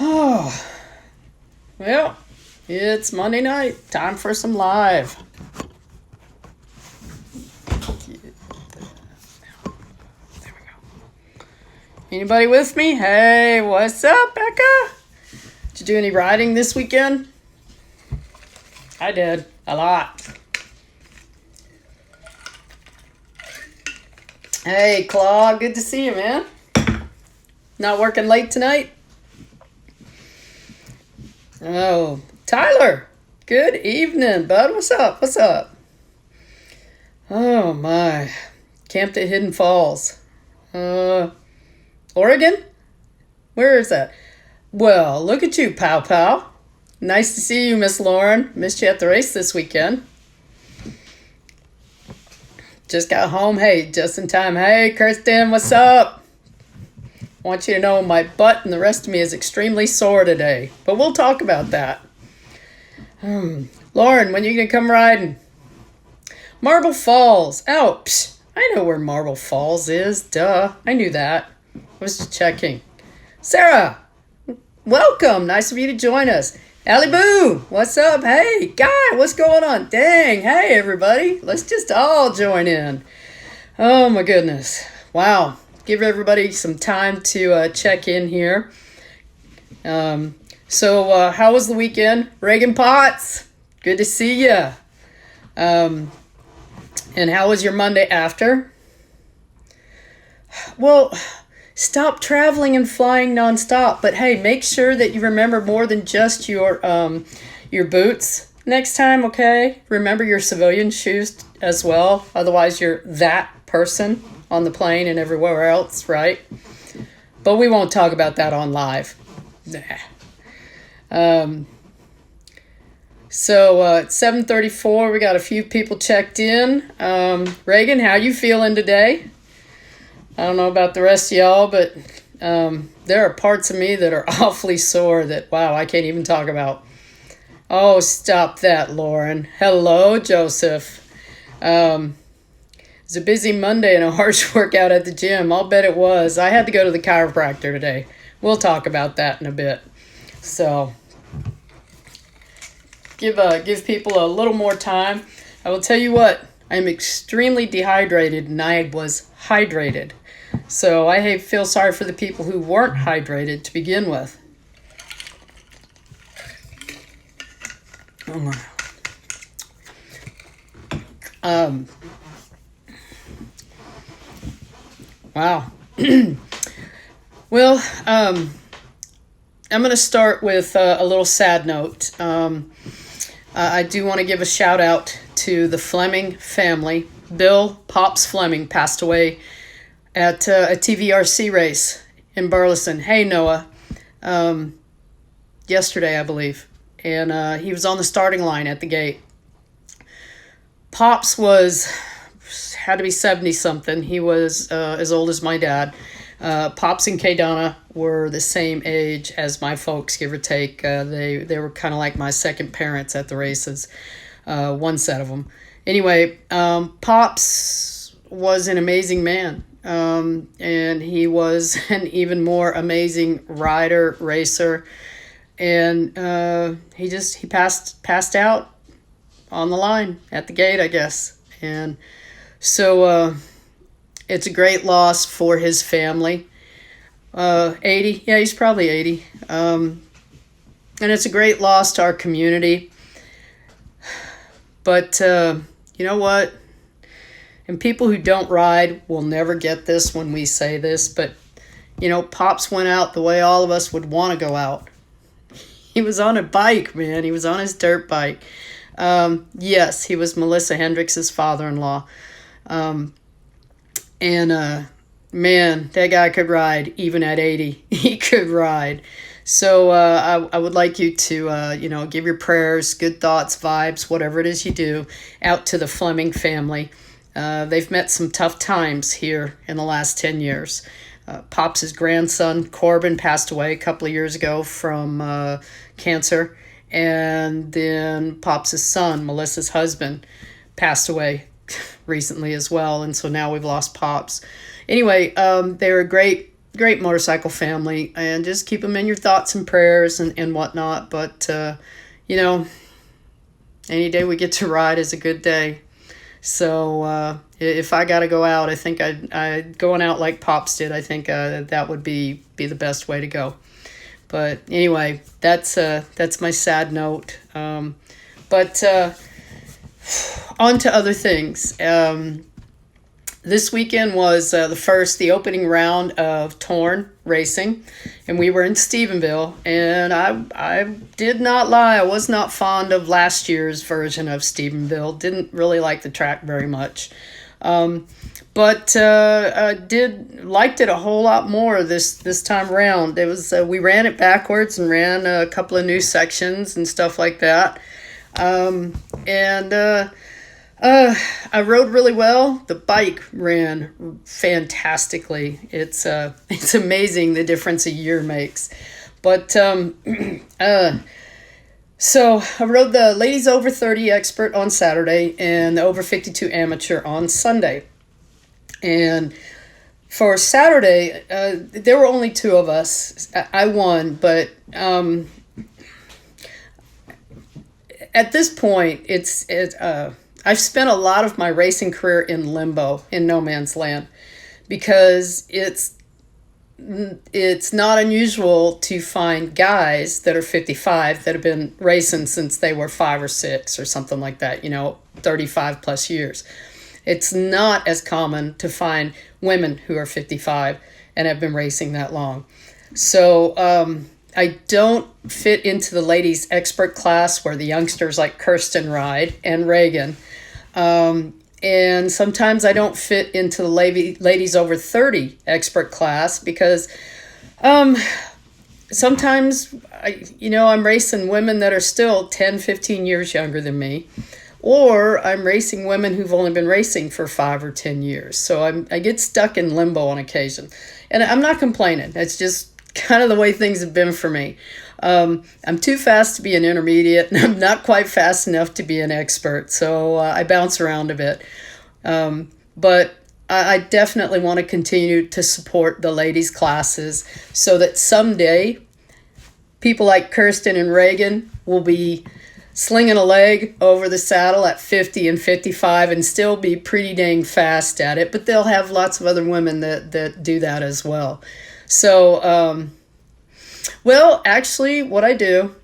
Oh, well, it's Monday night. Time for some live. There we go. Anybody with me? Hey, what's up, Becca? Did you do any riding this weekend? I did. A lot. Hey, Claw. Good to see you, man. Not working late tonight? Oh, Tyler. Good evening, bud. What's up? What's up? Oh, my. Camped at Hidden Falls. Oregon? Where is that? Well, look at you, Pow Pow. Nice to see you, Miss Lauren. Missed you at the race this weekend. Just got home. Hey, just in time. Hey, Kirsten, what's up? Want you to know my butt and the rest of me is extremely sore today. But we'll talk about that. Lauren, when are you going to come riding? Marble Falls. Oh, I know where Marble Falls is. Duh. I knew that. I was just checking. Sarah, welcome. Nice of you to join us. Allie Boo, what's up? Hey, Guy, what's going on? Dang, hey, everybody. Let's just all join in. Oh, my goodness. Wow. Give everybody some time to check in here. So how was the weekend? Reagan Potts, good to see you. And how was your Monday after? Well, stop traveling and flying nonstop. But hey, make sure that you remember more than just your boots next time, okay? Remember your civilian shoes as well. Otherwise, you're that person on the plane and everywhere else, right? But we won't talk about that on live. So it's 7:34. We got a few people checked in. Reagan, how you feeling today? I don't know about the rest of y'all, but there are parts of me that are awfully sore that, wow, I can't even talk about. Oh, stop that, Lauren. Hello, Joseph. It's a busy Monday and a harsh workout at the gym. I'll bet it was. I had to go to the chiropractor today. We'll talk about that in a bit. So give people a little more time. I will tell you what, I'm extremely dehydrated and I was hydrated. So I feel sorry for the people who weren't hydrated to begin with. Oh my. Wow. Well, I'm going to start with a little sad note. I do want to give a shout out to the Fleming family. Bill Pops Fleming passed away at a TVRC race in Burleson. Hey, Noah. Yesterday, I believe. And he was on the starting line at the gate. Pops had to be 70-something. He was as old as my dad. Pops and Kaydonna were the same age as my folks, give or take. They were kind of like my second parents at the races, one set of them. Anyway, Pops was an amazing man, and he was an even more amazing rider, racer, and he passed out on the line at the gate, I guess. And so it's a great loss for his family. 80, yeah, he's probably 80. And it's a great loss to our community. But you know what? And people who don't ride will never get this when we say this, but you know, Pops went out the way all of us would want to go out. He was on a bike, man. He was on his dirt bike. Yes, he was Melissa Hendricks' father-in-law. Man, that guy could ride even at 80. He could ride. So I would like you to, give your prayers, good thoughts, vibes, whatever it is you do, out to the Fleming family. They've met some tough times here in the last 10 years. Pops' grandson, Corbin, passed away a couple of years ago from cancer. And then Pops' son, Melissa's husband, passed away recently as well. And so now we've lost Pops. Anyway, they were a great great motorcycle family, and just keep them in your thoughts and prayers and whatnot. But, you know, any day we get to ride is a good day. So if I got to go out, I think I'd going out like Pops did. I think that would be the best way to go. But anyway, that's my sad note. But on to other things. This weekend was the opening round of Torn Racing, and we were in Stephenville. And I did not lie, I was not fond of last year's version of Stephenville. Didn't really like the track very much, but I liked it a whole lot more this time around. It was we ran it backwards and ran a couple of new sections and stuff like that, I rode really well. The bike ran fantastically. It's amazing the difference a year makes. But so I rode the ladies over 30 expert on Saturday and the over 52 amateur on Sunday. And for Saturday, there were only two of us. I won, but at this point, I've spent a lot of my racing career in limbo, in no man's land, because it's not unusual to find guys that are 55 that have been racing since they were 5 or 6 or something like that, 35 plus years. It's not as common to find women who are 55 and have been racing that long. So I don't fit into the ladies expert class where the youngsters like Kirsten ride and Reagan. And sometimes I don't fit into the ladies over 30 expert class because sometimes I'm racing women that are still 10, 15 years younger than me, or I'm racing women who've only been racing for 5 or 10 years. So I get stuck in limbo on occasion. And I'm not complaining. It's just kind of the way things have been for me. I'm too fast to be an intermediate, and I'm not quite fast enough to be an expert, so I bounce around a bit. But I definitely want to continue to support the ladies' classes so that someday people like Kirsten and Reagan will be slinging a leg over the saddle at 50 and 55 and still be pretty dang fast at it, but they'll have lots of other women that do that as well. So, well, actually, what I do,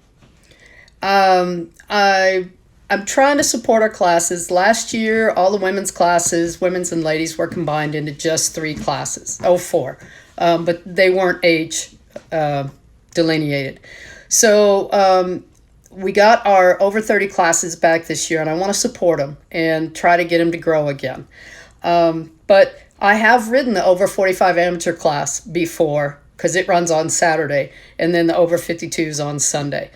I'm trying to support our classes. Last year, all the women's classes, women's and ladies, were combined into just 3 classes. 4. But they weren't age delineated. So we got our over 30 classes back this year, and I want to support them and try to get them to grow again. But I have ridden the over 45 amateur class before, because it runs on Saturday, and then the over 52s on Sunday.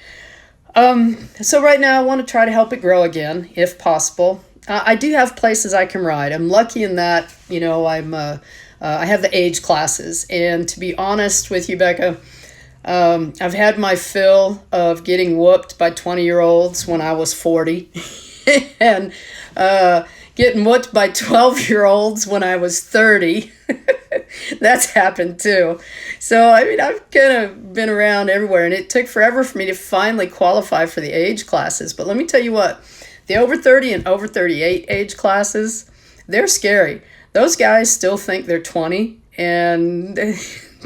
So right now I want to try to help it grow again, if possible. I do have places I can ride. I'm lucky in that, I have the age classes. And to be honest with you, Becca, I've had my fill of getting whooped by 20-year-olds when I was 40. And getting whooped by 12-year-olds when I was 30. That's happened too. So, I've kind of been around everywhere, and it took forever for me to finally qualify for the age classes. But let me tell you what, the over 30 and over 38 age classes, they're scary. Those guys still think they're 20, and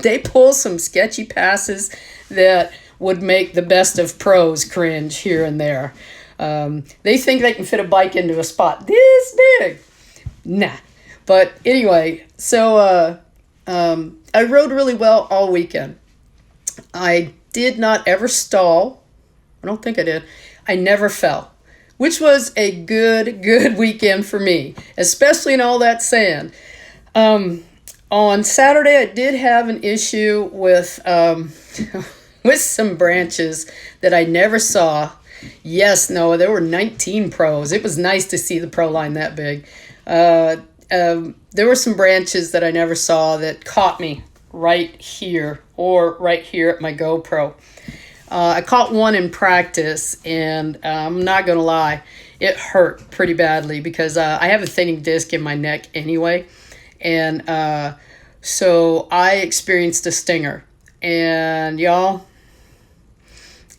they pull some sketchy passes that would make the best of pros cringe here and there. They think they can fit a bike into a spot this big. Nah. But anyway, so I rode really well all weekend. I did not ever stall. I don't think I did. I never fell, which was a good weekend for me, especially in all that sand. On Saturday, I did have an issue with with some branches that I never saw. Yes, no, there were 19 pros. It was nice to see the pro line that big. There were some branches that I never saw that caught me right here or right here at my GoPro. I caught one in practice, and I'm not going to lie, it hurt pretty badly because I have a thinning disc in my neck anyway. And So I experienced a stinger. And y'all,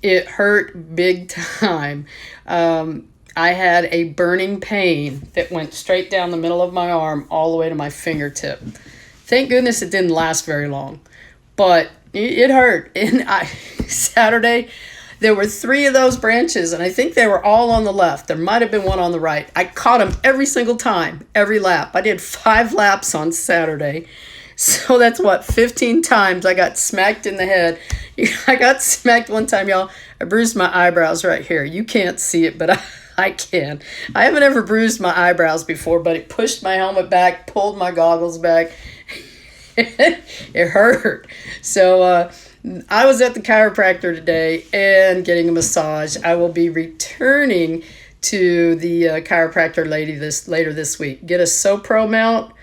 it hurt big time. I had a burning pain that went straight down the middle of my arm all the way to my fingertip. Thank goodness it didn't last very long, but it hurt. And Saturday, there were 3 of those branches, and I think they were all on the left. There might have been one on the right. I caught them every single time, every lap. I did 5 laps on Saturday. So that's 15 times I got smacked in the head. I got smacked one time, y'all. I bruised my eyebrows right here. You can't see it, but I can. I haven't ever bruised my eyebrows before, but it pushed my helmet back, pulled my goggles back. It hurt. So I was at the chiropractor today and getting a massage. I will be returning to the chiropractor lady later this week. Get a SoPro mount.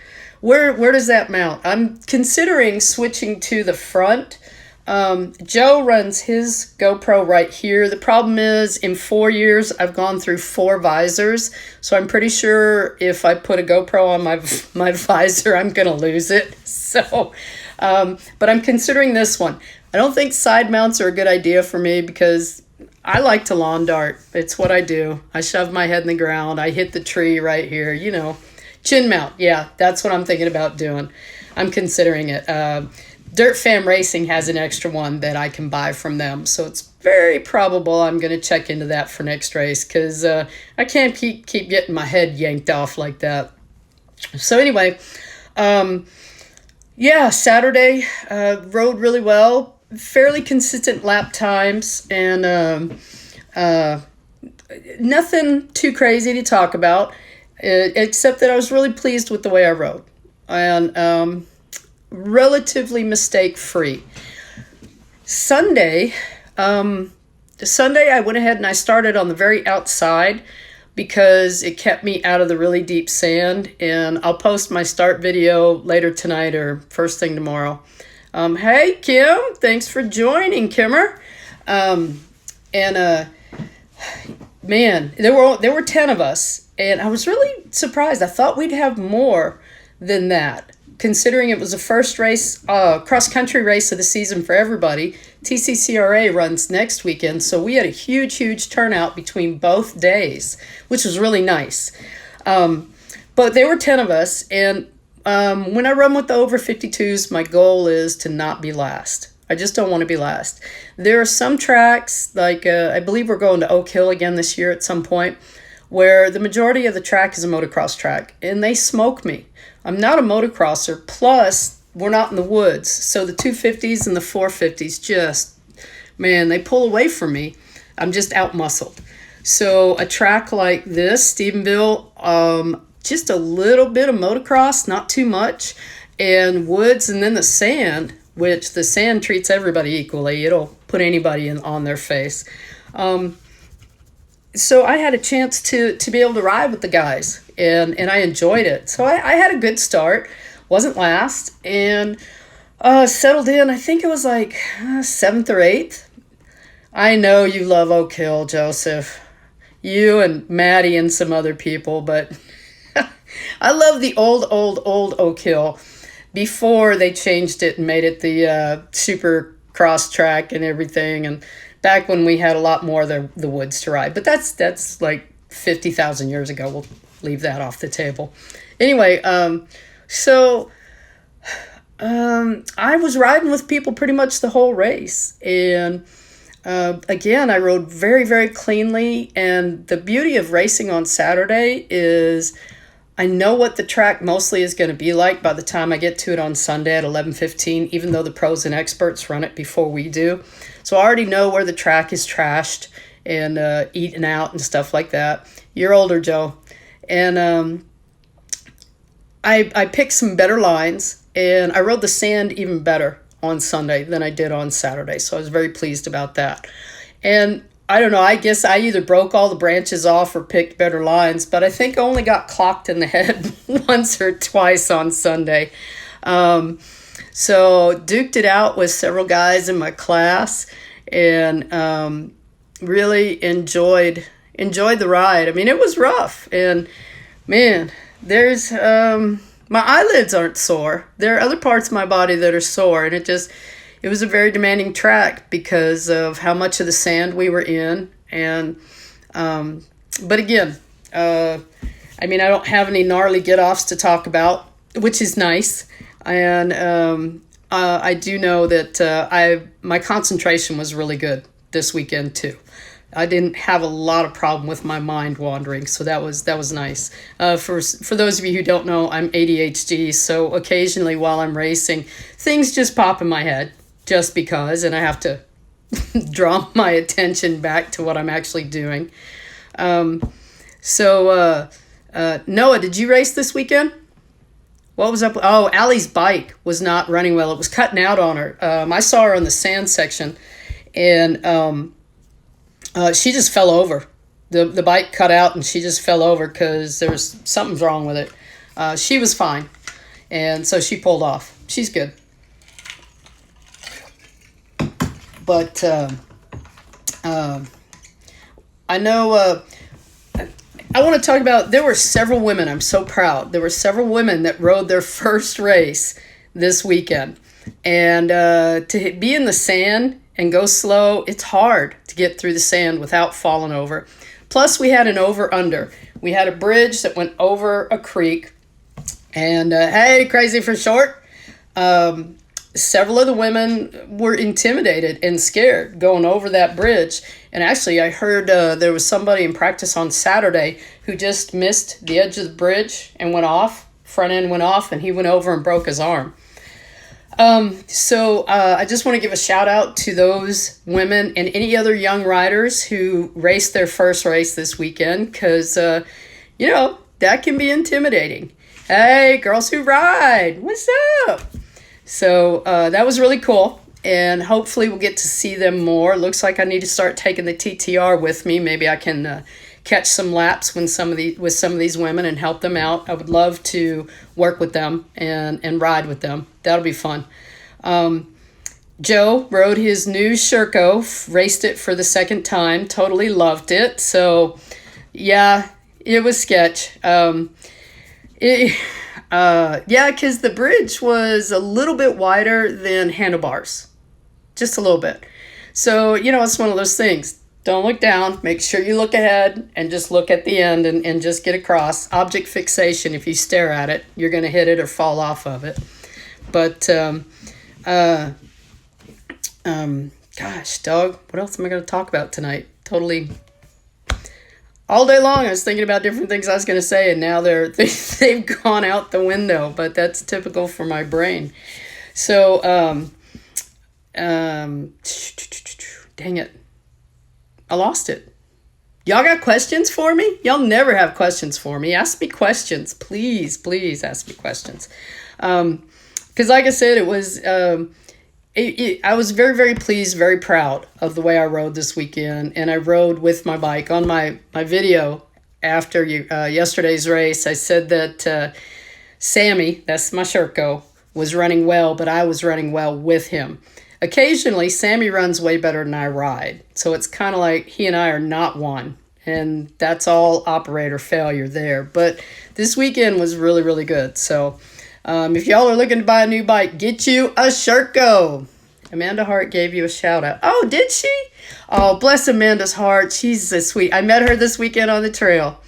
Where does that mount? I'm considering switching to the front. Joe runs his GoPro right here. The problem is, in 4 years, I've gone through 4 visors. So I'm pretty sure if I put a GoPro on my visor, I'm going to lose it. So, but I'm considering this one. I don't think side mounts are a good idea for me because I like to lawn dart. It's what I do. I shove my head in the ground. I hit the tree right here, Chin mount, yeah, that's what I'm thinking about doing. I'm considering it. Dirt Fam Racing has an extra one that I can buy from them, so it's very probable I'm going to check into that for next race because I can't keep getting my head yanked off like that. So anyway, Saturday rode really well, fairly consistent lap times, and nothing too crazy to talk about. Except that I was really pleased with the way I rode, and relatively mistake-free. Sunday, I went ahead and I started on the very outside because it kept me out of the really deep sand, and I'll post my start video later tonight or first thing tomorrow. Hey, Kim, thanks for joining, Kimmer. Man, there were 10 of us. And I was really surprised. I thought we'd have more than that, considering it was the first race, cross-country race of the season for everybody. TCCRA runs next weekend, so we had a huge, huge turnout between both days, which was really nice. But there were 10 of us, and when I run with the over 52s, my goal is to not be last. I just don't want to be last. There are some tracks, like I believe we're going to Oak Hill again this year at some point, where the majority of the track is a motocross track, and they smoke me. I'm not a motocrosser, plus we're not in the woods, so the 250s and the 450s just, man, they pull away from me. I'm just out-muscled. So a track like this, Stephenville, just a little bit of motocross, not too much, and woods, and then the sand, which the sand treats everybody equally. It'll put anybody on their face. So I had a chance to be able to ride with the guys, and I enjoyed it. So I had a good start, wasn't last, and settled in. I think it was like 7th or 8th. I know you love Oak Hill, Joseph. You and Maddie and some other people, but I love the old Oak Hill before they changed it and made it the super cross track and everything, and back when we had a lot more of the woods to ride. But that's like 50,000 years ago. We'll leave that off the table. Anyway, I was riding with people pretty much the whole race. And again, I rode very, very cleanly. And the beauty of racing on Saturday is I know what the track mostly is going to be like by the time I get to it on Sunday at 11:15, even though the pros and experts run it before we do. So I already know where the track is trashed and eaten out and stuff like that. You're older, Joe. And I picked some better lines, and I rode the sand even better on Sunday than I did on Saturday. So I was very pleased about that. And I don't know, I guess I either broke all the branches off or picked better lines, but I think I only got clocked in the head once or twice on Sunday. So duked it out with several guys in my class, and really enjoyed the ride. I mean, it was rough, and man, there's My eyelids aren't sore. There are other parts of my body that are sore, and it was a very demanding track because of how much of the sand we were in. And but again, I mean, I don't have any gnarly get-offs to talk about, which is nice. And I do know that my concentration was really good this weekend too. I didn't have a lot of problem with my mind wandering, so that was nice. For those of you who don't know, I'm ADHD, so occasionally while I'm racing, things just pop in my head just because, and I have to draw my attention back to what I'm actually doing. Noah, did you race this weekend? What was up? Oh, Allie's bike was not running well. It was cutting out on her. I saw her in the sand section, and she just fell over. The bike cut out, and she just fell over because something's wrong with it. She was fine, and so she pulled off. She's good. But I know I want to talk about, there were several women, I'm so proud. There were several women that rode their first race this weekend. And to be in the sand and go slow, it's hard to get through the sand without falling over. Plus, we had an over-under. We had a bridge that went over a creek. And hey, crazy for short. Several of the women were intimidated and scared going over that bridge. And actually, I heard there was somebody in practice on Saturday who just missed the edge of the bridge and went off. Front end went off, and he went over and broke his arm. So I just want to give a shout out to those women and any other young riders who raced their first race this weekend, because, that can be intimidating. Hey, girls who ride, what's up? So that was really cool, and hopefully we'll get to see them more. Looks like I need to start taking the TTR with me. Maybe I can catch some laps with some of these women and help them out. I would love to work with them and ride with them. That'll be fun. Joe rode his new Sherco, raced it for the second time, totally loved it. So yeah, it was sketch. Because the bridge was a little bit wider than handlebars. Just a little bit. So, it's one of those things. Don't look down. Make sure you look ahead and just look at the end and just get across. Object fixation, if you stare at it, you're going to hit it or fall off of it. But, gosh, dog, what else am I going to talk about tonight? Totally... All day long, I was thinking about different things I was going to say, and now they've gone out the window, but that's typical for my brain. So, dang it. I lost it. Y'all got questions for me? Y'all never have questions for me. Ask me questions. Please ask me questions. Because like I said, it was... I was very, very pleased, very proud of the way I rode this weekend. And I rode with my bike. On my video after yesterday's race, I said that Sammy, that's my Sherco, was running well, but I was running well with him. Occasionally, Sammy runs way better than I ride. So it's kind of like he and I are not one. And that's all operator failure there. But this weekend was really, really good. So... if y'all are looking to buy a new bike, get you a Sherco. Amanda Hart gave you a shout out. Oh, did she? Oh, bless Amanda's heart. She's so sweet. I met her this weekend on the trail.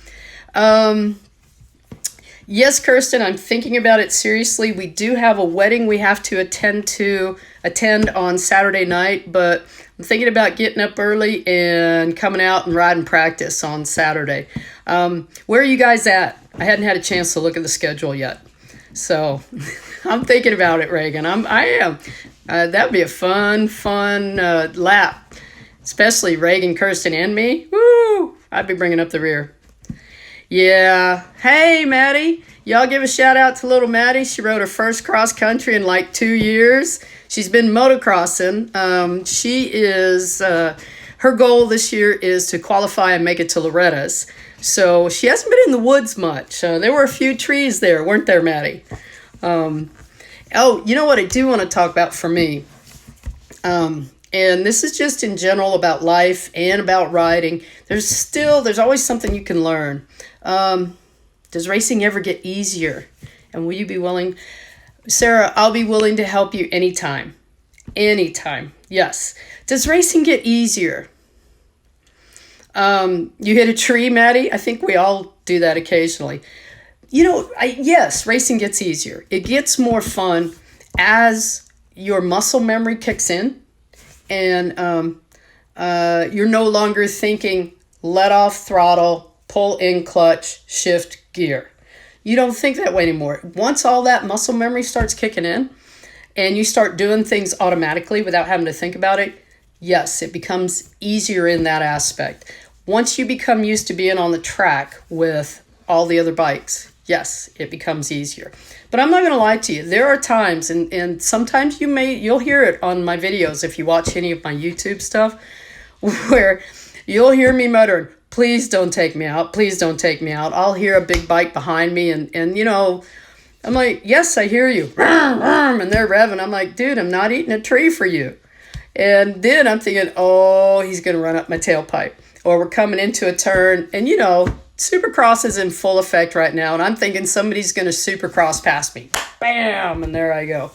Yes, Kirsten, I'm thinking about it seriously. We do have a wedding we have to attend on Saturday night, but I'm thinking about getting up early and coming out and riding practice on Saturday. Where are you guys at? I hadn't had a chance to look at the schedule yet. So I'm thinking about it, Reagan. I am. That'd be a fun lap, especially Reagan, Kirsten, and me. Woo! I'd be bringing up the rear. Yeah. Hey, Maddie. Y'all give a shout out to little Maddie. She rode her first cross country in like 2 years. She's been motocrossing. Her goal this year is to qualify and make it to Loretta's. So she hasn't been in the woods much. There were a few trees there, weren't there, Maddie? You know what I do want to talk about for me? And this is just in general about life and about riding. There's always something you can learn. Does racing ever get easier? And will you be willing? Sarah, I'll be willing to help you anytime. Anytime. Yes. Does racing get easier? You hit a tree, Maddie? I think we all do that occasionally. Yes, racing gets easier. It gets more fun as your muscle memory kicks in, and you're no longer thinking, let off throttle, pull in clutch, shift gear. You don't think that way anymore. Once all that muscle memory starts kicking in and you start doing things automatically without having to think about it, yes, it becomes easier in that aspect. Once you become used to being on the track with all the other bikes, yes, it becomes easier. But I'm not going to lie to you. There are times, and sometimes you'll hear it on my videos if you watch any of my YouTube stuff, where you'll hear me muttering, please don't take me out. Please don't take me out. I'll hear a big bike behind me and I'm like, yes, I hear you. And they're revving. I'm like, dude, I'm not eating a tree for you. And then I'm thinking, oh, he's going to run up my tailpipe. Or we're coming into a turn and Supercross is in full effect right now. And I'm thinking somebody's going to Supercross past me. Bam. And there I go.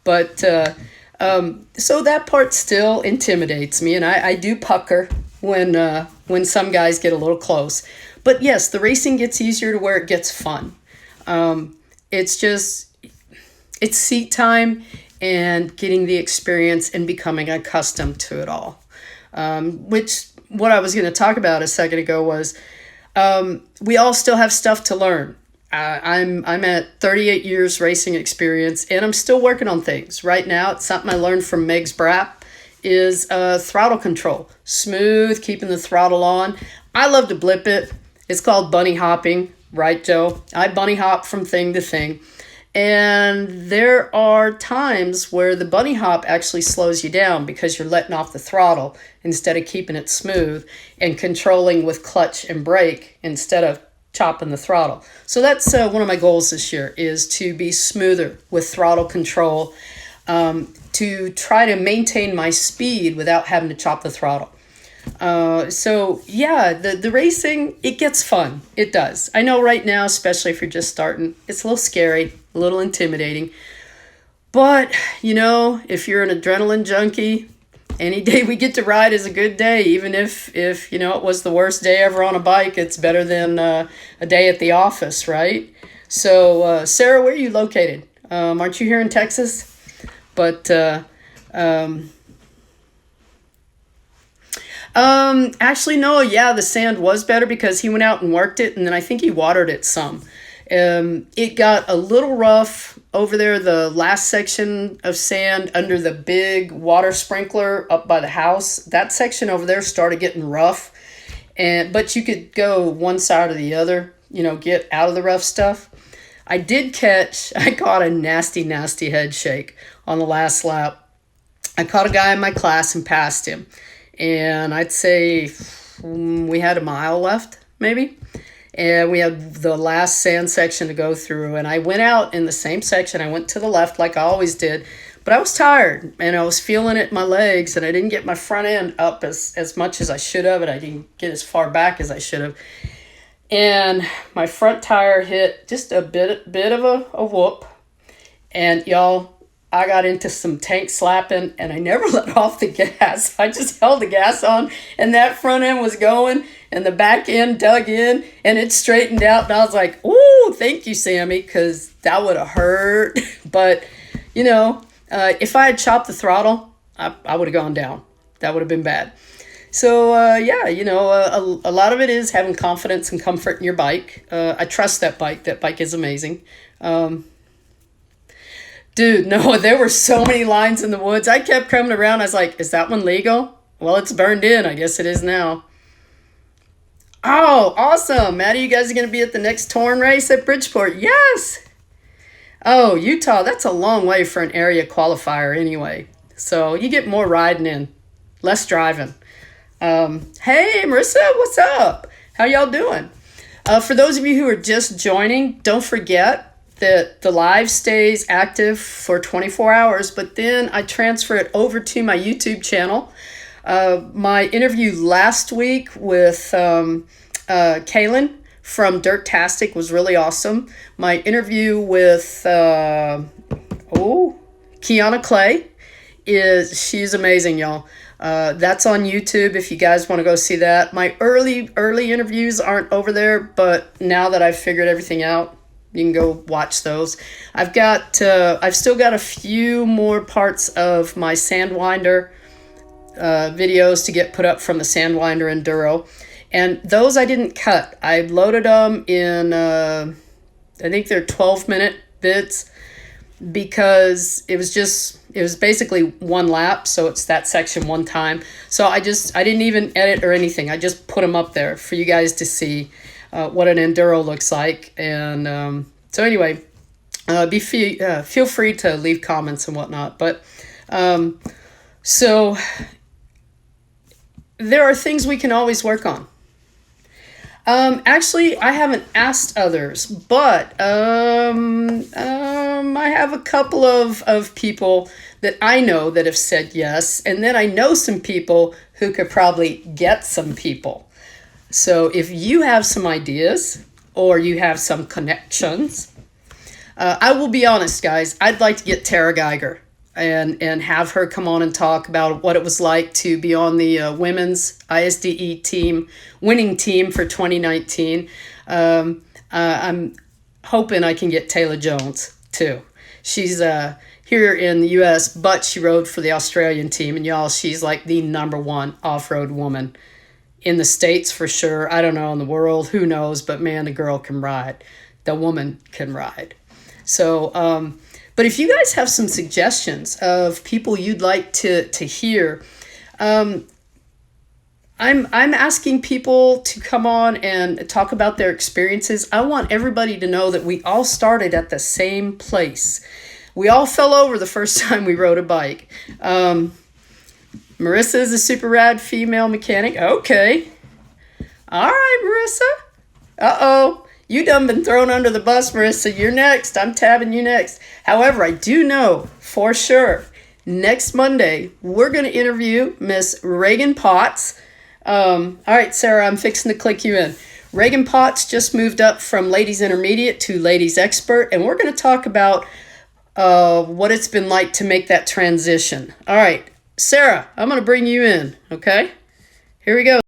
But so that part still intimidates me. And I do pucker when some guys get a little close. But yes, the racing gets easier to where it gets fun. It's seat time and getting the experience and becoming accustomed to it all. Which what I was going to talk about a second ago was we all still have stuff to learn. I'm at 38 years racing experience and I'm still working on things. Right now, it's something I learned from Megs Brapp is throttle control. Smooth, keeping the throttle on. I love to blip it. It's called bunny hopping, right, Joe? I bunny hop from thing to thing. And there are times where the bunny hop actually slows you down because you're letting off the throttle instead of keeping it smooth and controlling with clutch and brake instead of chopping the throttle. So that's one of my goals this year is to be smoother with throttle control, to try to maintain my speed without having to chop the throttle. So yeah, the racing, it gets fun. It does. I know right now, especially if you're just starting, it's a little scary, a little intimidating. But, if you're an adrenaline junkie, any day we get to ride is a good day. Even if it was the worst day ever on a bike, it's better than a day at the office, right? So, Sarah, where are you located? Aren't you here in Texas? But actually, no, yeah, the sand was better because he went out and worked it, and then I think he watered it some. It got a little rough over there, the last section of sand under the big water sprinkler up by the house. That section over there started getting rough, but you could go one side or the other, get out of the rough stuff. I caught a nasty, nasty head shake on the last lap. I caught a guy in my class and passed him. And I'd say we had a mile left, maybe. And we had the last sand section to go through. And I went out in the same section. I went to the left like I always did. But I was tired. And I was feeling it in my legs. And I didn't get my front end up as much as I should have. And I didn't get as far back as I should have. And my front tire hit just a bit of a whoop. And y'all, I got into some tank slapping and I never let off the gas. I just held the gas on and that front end was going and the back end dug in and it straightened out. And I was like, ooh, thank you, Sammy, because that would have hurt. But, if I had chopped the throttle, I would have gone down. That would have been bad. So, a lot of it is having confidence and comfort in your bike. I trust that bike. That bike is amazing. Dude, no, there were so many lines in the woods. I kept coming around. I was like, is that one legal? Well, it's burned in. I guess it is now. Oh, awesome. Maddie, you guys are going to be at the next Torn race at Bridgeport. Yes. Oh, Utah, that's a long way for an area qualifier anyway. So you get more riding in, less driving. Hey, Marissa, what's up? How y'all doing? For those of you who are just joining, don't forget that the live stays active for 24 hours, but then I transfer it over to my YouTube channel. My interview last week with Kaylin from Dirtastic was really awesome. My interview with Kiana Clay she's amazing, y'all. That's on YouTube if you guys want to go see that. My early interviews aren't over there, but now that I've figured everything out, you can go watch those. I've still got a few more parts of my Sandwinder videos to get put up from the Sandwinder Enduro. And those I didn't cut. I loaded them in, I think they're 12-minute bits, because it was basically one lap, so it's that section one time. So I didn't even edit or anything. I just put them up there for you guys to see what an enduro looks like. And so anyway, feel free to leave comments and whatnot. But so there are things we can always work on. Actually, I haven't asked others, but I have a couple of people that I know that have said yes, and then I know some people who could probably get some people. So if you have some ideas or you have some connections, I will be honest, guys, I'd like to get Tara Geiger and have her come on and talk about what it was like to be on the women's ISDE winning team for 2019. I'm hoping I can get Taylor Jones too. She's here in the US, but she rode for the Australian team, and y'all, she's like the #1 off-road woman in the States for sure. I don't know, in the world, who knows, but man, the girl can ride. The woman can ride. So, but if you guys have some suggestions of people you'd like to hear, I'm asking people to come on and talk about their experiences. I want everybody to know that we all started at the same place. We all fell over the first time we rode a bike. Marissa is a super rad female mechanic. Okay. All right, Marissa. Uh-oh. You done been thrown under the bus, Marissa. You're next. I'm tabbing you next. However, I do know for sure next Monday we're going to interview Miss Reagan Potts. All right, Sarah, I'm fixing to click you in. Reagan Potts just moved up from Ladies Intermediate to Ladies Expert, and we're going to talk about what it's been like to make that transition. All right, Sarah, I'm going to bring you in, okay? Here we go.